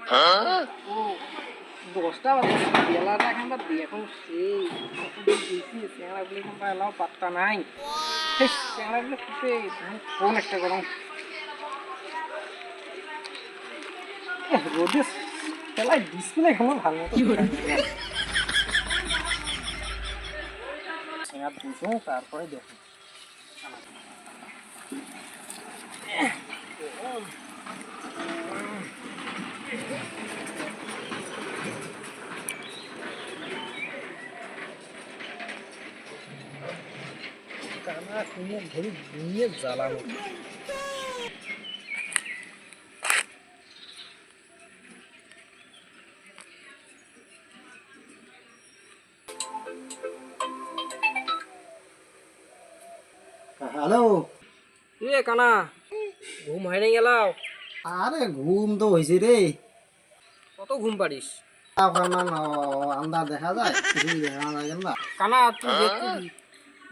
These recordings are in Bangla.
ও 10টা বাজে বেলাটা এখন বা দেখো সেই দিয়েছি চ্যাংড়াগুলো এখন বা এলাও পাত্তা নাই চ্যাংড়াগুলো ফুটে ফোন একটা গরম রোদে খেলায় ডিসপ্লে এখনো ভালো মতো বুঝো তারপরে দেখো কানা কুমিয়ে ধরে ঘুমিয়ে জ্বালানো হ্যালো। এ কানা ঘুম হয়নি গেলাও? আরে ঘুম তো হয়েছে রে। কত ঘুম পারিস? আন্দাজ দেখা যায়, কিছুই দেখা যায় না। কানা তুই দেখবি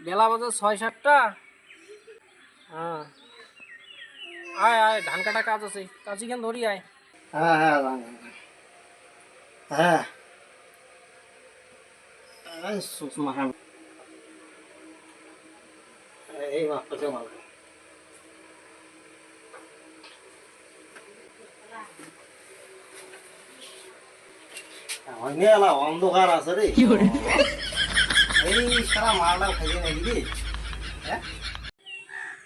বেলা বাজে 6-7টা। হ্যাঁ আয় আয় ধান কাটা কাজ আছে, কাজী কেন ধরি আয়। হ্যাঁ হ্যাঁ হ্যাঁ এই মাপটা মাল অন্ধকার আছে রে। এই সারা মালটা খাইয়ে নাকি রে।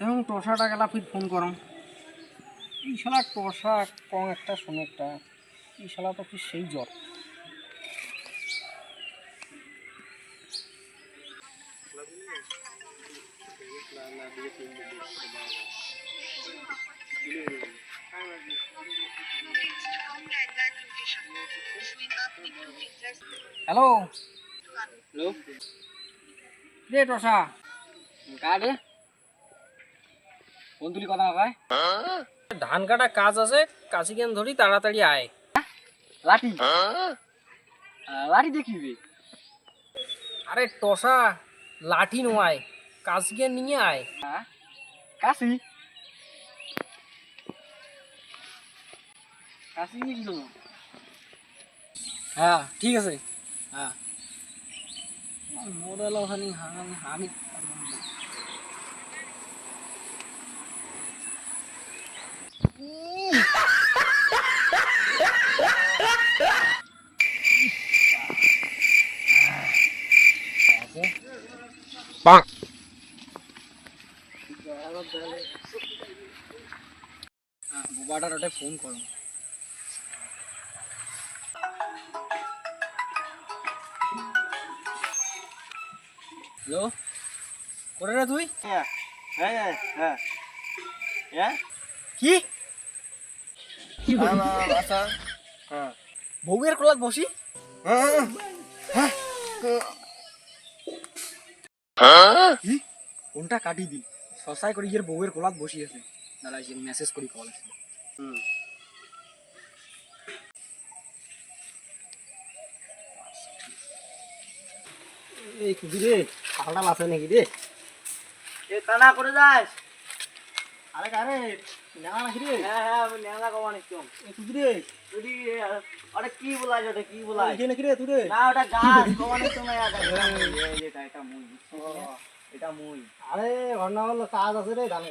এবং টসাটা গেলা ফির ফোন করম এই শালা টসা কম একটা শুনে একটা এই শালা তো ফির সেই জ্বর। হ্যালো হ্যালো রে টসা কাটে ফোন তুলি কথা কয় ধান কাটা কাজ আছে, কাশি কেন ধরি তাড়াতাড়ি আয়। লাঠি লাঠি দেখিবে? আরে টসা লাঠি নয়, কাশি কেন নিয়ে আয়। কাশি কাশি নিয়ে গেল? হ্যাঁ ঠিক আছে। হ্যাঁ মোড়াল ওখানে আমি বুবাটার ওটা ফোন করো। হ্যালো করে রে তুই? হ্যাঁ হ্যাঁ হ্যাঁ হ্যাঁ কি আচ্ছা হ্যাঁ বউয়ের কোলাত বসি? ফোনটা কাটি দি সসাই করে ইয়ের বউয়ের কোলাত বসি আছে দাঁড়া এসে মেসেজ করি কল আছে। এই কুদি রে পাল্টা আছে নাকি রে? এ কানা করে যাস? আরে কারে নেওয়া নাকি রে? হ্যাঁ হ্যাঁ আমি নেওয়া কমা নিচ্ছম। এই কুদি রে যদি আরে কি বলাই ওটা কি বলাই এই নাকি রে তুই রে? না ওটা গাছ কমা নিচ্ছম না এটা মুই এটা মুই। আরে ঘটনা হলো কাজ আছে রে, ধান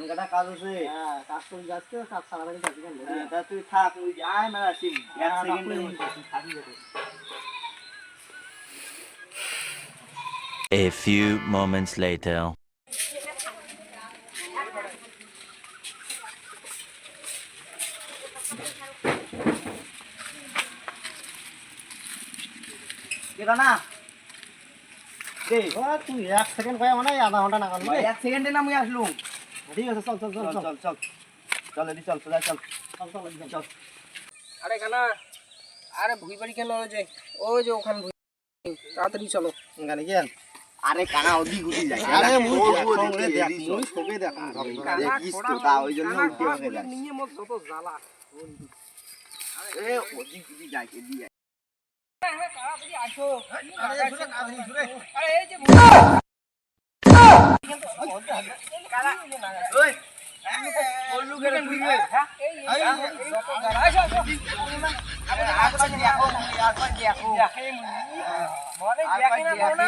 কাটা কাজ আছে। হ্যাঁ কাজ করে যাচ্ছে, কাজ সারাদিন থাকি কেন? তা তুই থাক মুই আয় মেলা আসি 1 সেকেন্ডের মধ্যে থাকি যেতে। A few moments later. না তুই 1 সেকেন্ড কয়া মানে আধা ঘন্টা না করলি? 1 সেকেন্ডে না মুই আসলুম। ঠিক আছে চল চল চল চল চল চল এদি চল চল চল চল চল চল। আরে কানা আরে ভুই বাড়ি কেন ওই যে ওখানে তাড়াতাড়ি চলো গানে গেল। আরে কানা ওদি গুদি যায়। আরে মুই সঙ্গে দেখ মুই সবে দেখ দেখিস তো তা ওই জন্য উঠে হয়ে যায়। নিয়ে মত যত জ্বালা আরে ওদি গুদি যায় কে দি যায়। তাড়াতাড়ি আসো। আরে শুনে কাজ নেই শুনে। আরে এই যে ওই বল্লুকের তুইবে হ্যাঁ এই যত গাড়া আসো মনে দেখি না না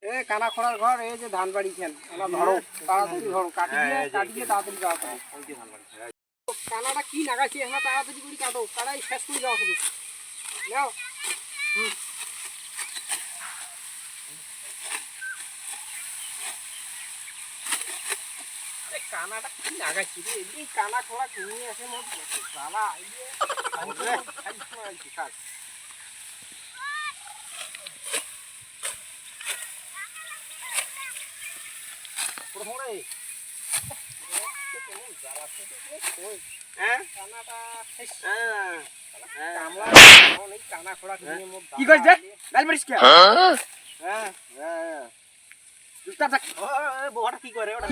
এ কানা খোড়ার ঘর এই যে ধান বাড়ি খেন ওনা ধরো তাড়াতাড়ি ধরো কাটিয়ে তাড়াতাড়ি যাও কানাটা কি লাগাইছে এখন তাড়াতাড়ি করে কাটো তাড়াই শেষ করে যাও শুধু নাও কানাটা কি লাগাইছি রে এই কানা খোড়া কিনে আসে মোট জ্বালা এই যে কাজ প্রথমে কেমন জ্বালা হ্যাঁ কানাটা কামলা অনেক কানা খোড়া কিনে মোট কি কইছ যে গাল মারিস কে হ্যাঁ হ্যাঁ জুতা থাক ওই বড়টা কি করে ওটা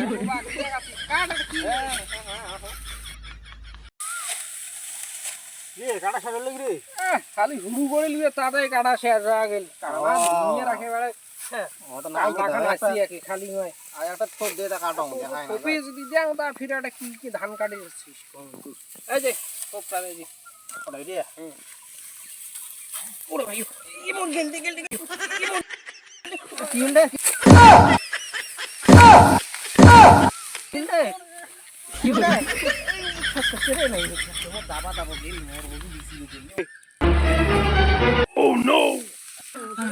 কাটা কি কাটা শেষ হলো রে খালি হুড়ু করে লিয়ে তাড়াতাড়ি কাটা শেষ হয়ে গেল কাটা নিয়ে রাখে বেড়ায় খালি নয় আর একটা ঠোক দিয়ে কাটো কপি যদি দেও তার ফিরাটা কি কি ধান কাটে যাচ্ছিস এই যে ঠোকটা এই যে ওটা রে ওরে ভাই এমন গেলতে গেলতে কি হলো কি হলো রে নাই তোমার দাবা দাবা গেল মোর বড় দিছি ও নো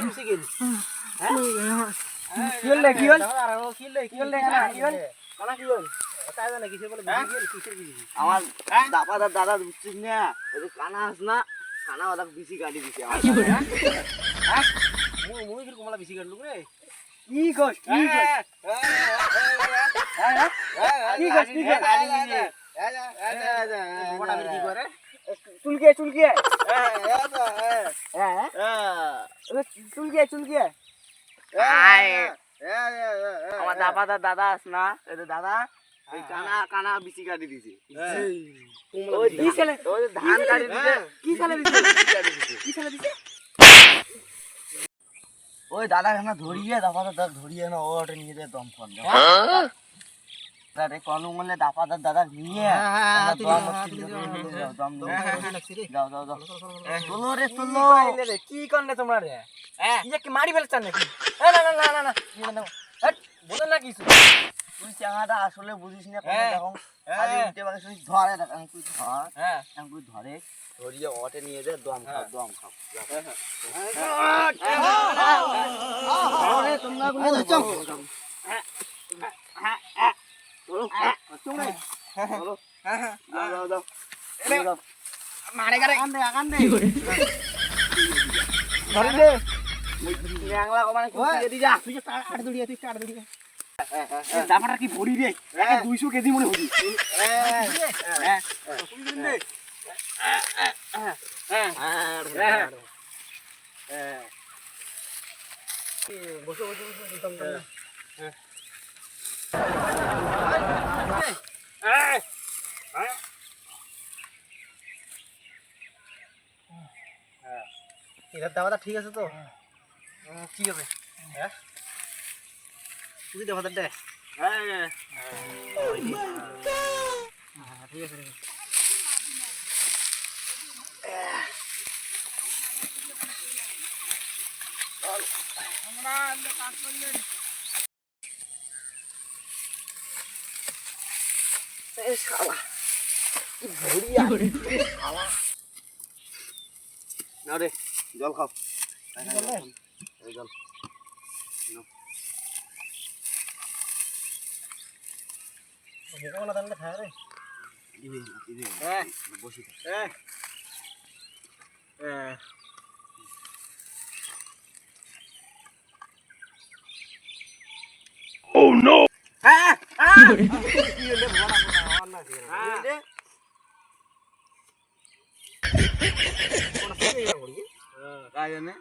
কিসে গেল হ্যাঁ কি হলো কি হলো আরে ও কি হলো কি হলো কি হলো কানা কি হলো কাজ না কিসে বলে বিজি গেল কিসের বিজি আমার দাদা বুঝছিস না ওই যে কানা আস না কানা ওটা বিসি গাড়ি দিছে আমার হ্যাঁ মুই কি কমলা বেশি কাটলু রে কি কস কি কস কি কস কি কস বড় আমি কি করে চুলকে চুলকে আমার দাদা আস না দাদা ওই কানা বিচি কাটি দিছে ওই দিছেলে ওই ধান কাটি দিছে কি সালে দিছে কি সালে দিছে ওই দাদা খানা ধরিয়ে দাদা ধরিয়ে না ওটা নিয়ে যায় দম কর দাদা কলম বলে দাদা নিয়ে দম যাও চলো রে চলো কি করলে তোমরা রে কি কি মারি ফেলছান নাকি না বলে না কিছু তুই চাঙাটা আসলে বুঝিস না দেখো খালি উঠে বাকি শুনি ধরে দেখ তুই ধর তুই ধরে ধরিয়ে ওটে নিয়ে যায় দম খাও তোমরা মারে গারে আগান দে ধরে দে ল্যাংলা মানে কুচিয়ে দি যা তুই কাট দড়িয়া দাপাটা কি ভরি রে 200 কেজি মনে হই বসে এটা দাওয়াটা ঠিক আছে তো ঠিক আছে হ্যাঁ তুই দাওয়াটা দে ঠিক আছে আমরা কাজ করলে শালা কি ভরিয়া শালা না রে জল খাও জল মোকাবেলা তাহলে খায় রে বসি Oh no! काय জানে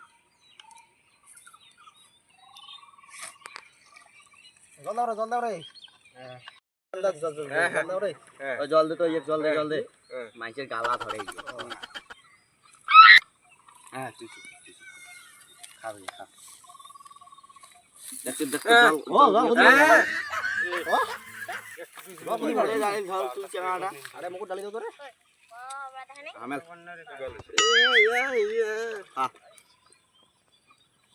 জল দাও রে জল দে তো জল দে মাইসের গালা ধরে হ্যাঁ তুই খাবি খা ও আরে মুকুট ডালি দাও তো রে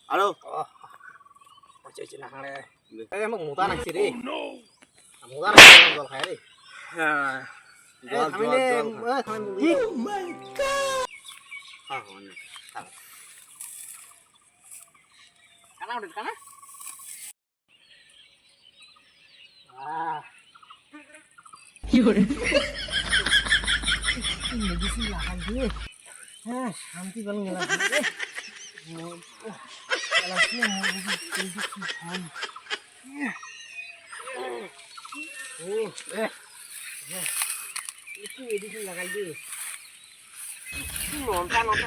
আরো পচেছে না হাড়ে এই আমাকে মোটা নাকছে রে মোটা নাকছে জল খায় রে হ্যাঁ জল কি ও মাই গড হ্যাঁ হ্যাঁ কানা উঠে কানা কি করে মেডিসিন লাগাই দিয়ে হ্যাঁ শান্তি পেলাম গেলাম রে মেডিসিন লাগাই দিয়ে নটা নটা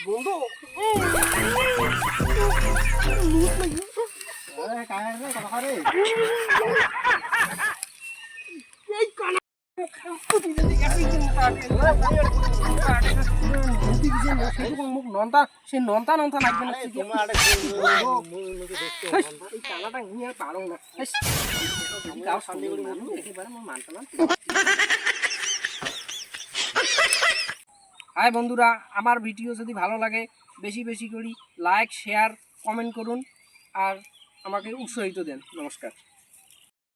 বন্ধু সে নন্তা নন্তা লাগবে না হাই বন্ধুরা, আমার ভিডিও যদি ভালো লাগে বেশি বেশি করে লাইক শেয়ার কমেন্ট করুন আর আমাকে উৎসাহিত দেন। নমস্কার।